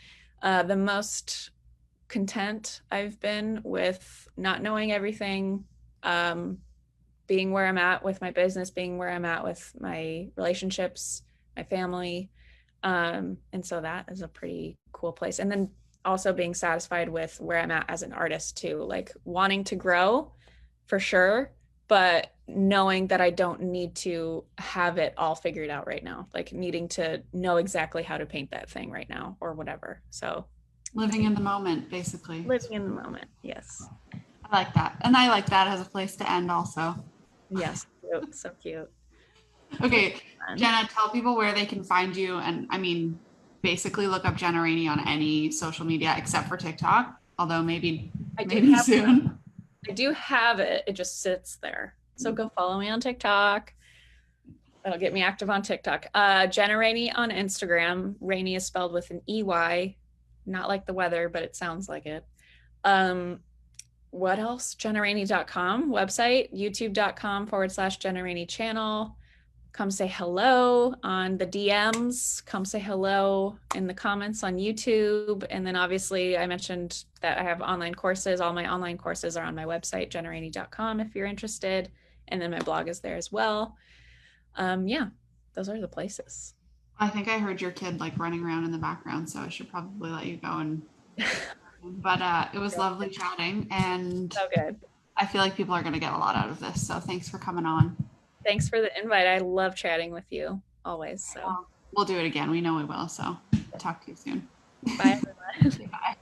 the most content I've been with not knowing everything, um, being where I'm at with my business, being where I'm at with my relationships, my family. And so that is a pretty cool place. And then also being satisfied with where I'm at as an artist too, like wanting to grow for sure, but knowing that I don't need to have it all figured out right now, like needing to know exactly how to paint that thing right now or whatever. So Living in the moment, basically. living in the moment. Yes. I like that. And I like that as a place to end also. Yes. Cute. So cute. Okay, Fun. Jenna, tell people where they can find you. And I mean, basically look up Jenna Rainey on any social media except for TikTok, although maybe soon. I do have it. It just sits there. So go follow me on TikTok. That'll get me active on TikTok. Jenna Rainey on Instagram. Rainey is spelled with an EY, not like the weather, but it sounds like it. Um, what else? JennaRainey.com website, youtube.com/Jenna Rainey channel. Come say hello on the DMs. Come say hello in the comments on YouTube. And then obviously I mentioned that I have online courses. All my online courses are on my website, JennaRainey.com if you're interested. And then my blog is there as well. Yeah, those are the places. I think I heard your kid like running around in the background, so I should probably let you go. And but it was lovely chatting, and So good. I feel like people are going to get a lot out of this. So thanks for coming on. Thanks for the invite. I love chatting with you always. So We'll do it again. We know we will. So talk to you soon. bye, everyone. Bye.